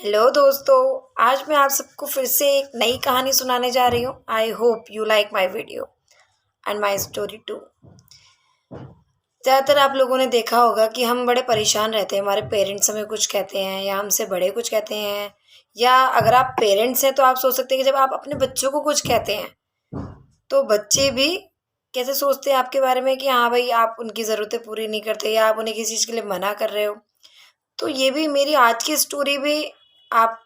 Hello दोस्तों। आज मैं आप सबको फिर से एक नई कहानी सुनाने जा रही हूँ। I hope you like my video and my story too. ज़्यादातर आप लोगों ने देखा होगा कि हम बड़े परेशान रहते हैं, हमारे पेरेंट्स हमें कुछ कहते हैं या हमसे बड़े कुछ कहते हैं, या अगर आप पेरेंट्स हैं तो आप सोच सकते हैं कि जब आप अपने बच्चों को कुछ कहते हैं तो बच्चे भी कैसे सोचते हैं आपके बारे में कि हाँ भाई, आप उनकी ज़रूरतें पूरी नहीं करते या आप उन्हें किसी चीज़ के लिए मना कर रहे हो। तो ये भी मेरी आज की स्टोरी भी आप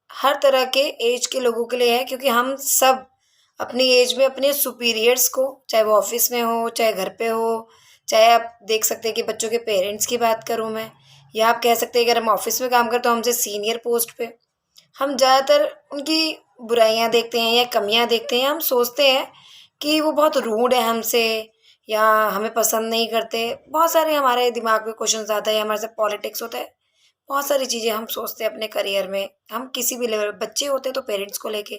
हर तरह के एज के लोगों के लिए है, क्योंकि हम सब अपनी एज में अपने सुपीरियर्स को, चाहे वो ऑफिस में हो चाहे घर पे हो, चाहे आप देख सकते हैं कि बच्चों के पेरेंट्स की बात करूँ मैं, या आप कह सकते हैं अगर हम ऑफिस में काम करते तो हमसे सीनियर पोस्ट पे, हम ज़्यादातर उनकी बुराइयां देखते हैं या कमियां देखते हैं। हम सोचते हैं कि वो बहुत रूड है हमसे या हमें पसंद नहीं करते। बहुत सारे हमारे दिमाग में क्वेश्चन आते हैं, हमारे साथ पॉलिटिक्स होता है, बहुत सारी चीज़ें हम सोचते हैं अपने करियर में। हम किसी भी लेवल, बच्चे होते हैं तो पेरेंट्स को लेके,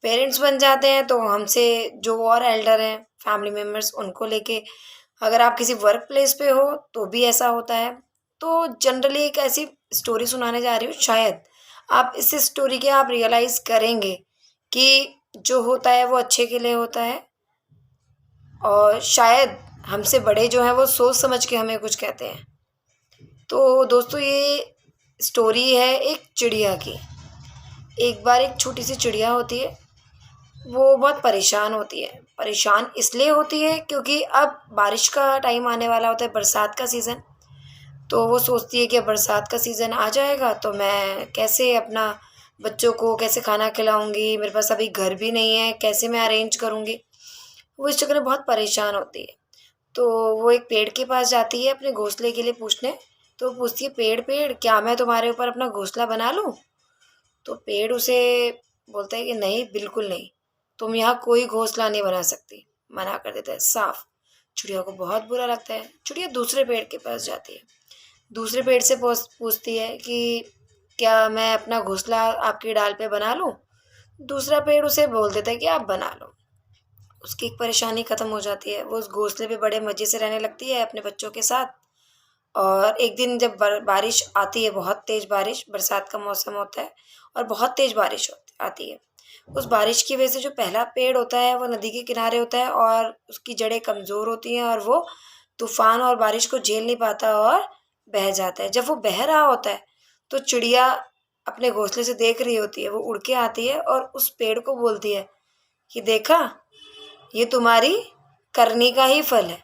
पेरेंट्स बन जाते हैं तो हमसे जो और एल्डर हैं फैमिली मेम्बर्स उनको लेके, अगर आप किसी वर्क प्लेस पे हो तो भी ऐसा होता है। तो जनरली एक ऐसी स्टोरी सुनाने जा रही हूँ, शायद आप इस स्टोरी के आप रियलाइज़ करेंगे कि जो होता है वो अच्छे के लिए होता है, और शायद हमसे बड़े जो हैं वो सोच समझ के हमें कुछ कहते हैं। तो दोस्तों, ये स्टोरी है एक चिड़िया की। एक बार एक छोटी सी चिड़िया होती है, वो बहुत परेशान होती है। परेशान इसलिए होती है क्योंकि अब बारिश का टाइम आने वाला होता है, बरसात का सीज़न। तो वो सोचती है कि अब बरसात का सीज़न आ जाएगा तो मैं कैसे अपना बच्चों को कैसे खाना खिलाऊंगी, मेरे पास अभी घर भी नहीं है, कैसे मैं अरेंज करूंगी। वो इस चक्कर में बहुत परेशान होती है। तो वो एक पेड़ के पास जाती है अपने घोंसले के लिए पूछने। तो वो पूछती है, पेड़ पेड़ क्या मैं तुम्हारे ऊपर अपना घोंसला बना लूँ? तो पेड़ उसे बोलता है कि नहीं, बिल्कुल नहीं, तुम यहाँ कोई घोंसला नहीं बना सकती। मना कर देता है साफ। चिड़िया को बहुत बुरा लगता है। चिड़िया दूसरे पेड़ के पास जाती है, दूसरे पेड़ से पूछती है कि क्या मैं अपना घोंसला आपकी डाल पे बना लूँ? दूसरा पेड़ उसे बोल देता है कि आप बना लो। उसकी एक परेशानी ख़त्म हो जाती है, वो उस घोंसले पे बड़े मज़े से रहने लगती है अपने बच्चों के साथ। और एक दिन जब बारिश आती है, बहुत तेज़ बारिश, बरसात का मौसम होता है और बहुत तेज़ बारिश आती है। उस बारिश की वजह से जो पहला पेड़ होता है वो नदी के किनारे होता है और उसकी जड़ें कमज़ोर होती हैं और वो तूफ़ान और बारिश को झेल नहीं पाता और बह जाता है। जब वो बह रहा होता है तो चिड़िया अपने घोंसले से देख रही होती है, वो उड़ के आती है और उस पेड़ को बोलती है कि देखा, ये तुम्हारी करनी का ही फल है,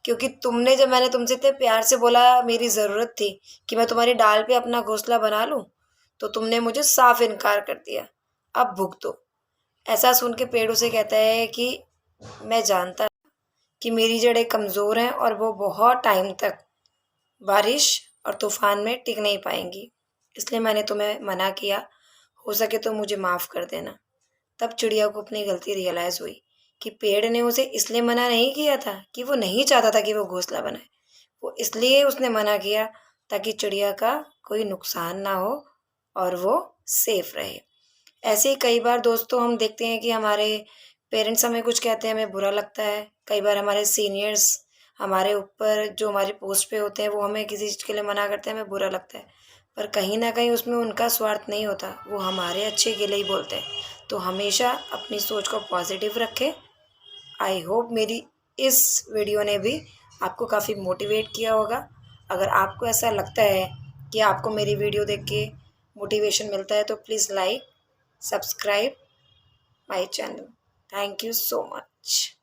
क्योंकि तुमने, जब मैंने तुमसे इतने प्यार से बोला, मेरी ज़रूरत थी कि मैं तुम्हारी डाल पे अपना घोंसला बना लूँ, तो तुमने मुझे साफ इनकार कर दिया। अब भुगतो। ऐसा सुन के पेड़ उसे कहता है कि मैं जानता कि मेरी जड़ें कमज़ोर हैं और वो बहुत टाइम तक बारिश और तूफान में टिक नहीं पाएंगी, इसलिए मैंने तुम्हें मना किया। हो सके तो मुझे माफ़ कर देना। तब चिड़िया को अपनी गलती रियलाइज़ हुई कि पेड़ ने उसे इसलिए मना नहीं किया था कि वो नहीं चाहता था कि वो घोंसला बनाए, वो इसलिए उसने मना किया ताकि चिड़िया का कोई नुकसान ना हो और वो सेफ रहे। ऐसे ही कई बार दोस्तों हम देखते हैं कि हमारे पेरेंट्स हमें कुछ कहते हैं, हमें बुरा लगता है। कई बार हमारे सीनियर्स हमारे ऊपर, जो हमारी पोस्ट पे होते हैं, वो हमें किसी चीज़ के लिए मना करते हैं, हमें बुरा लगता है। पर कहीं ना कहीं उसमें उनका स्वार्थ नहीं होता, वो हमारे अच्छे के लिए ही बोलते हैं। तो हमेशा अपनी सोच को पॉजिटिव रखें। आई होप मेरी इस वीडियो ने भी आपको काफ़ी मोटिवेट किया होगा। अगर आपको ऐसा लगता है कि आपको मेरी वीडियो देख के मोटिवेशन मिलता है तो please like, subscribe my channel. Thank you so much.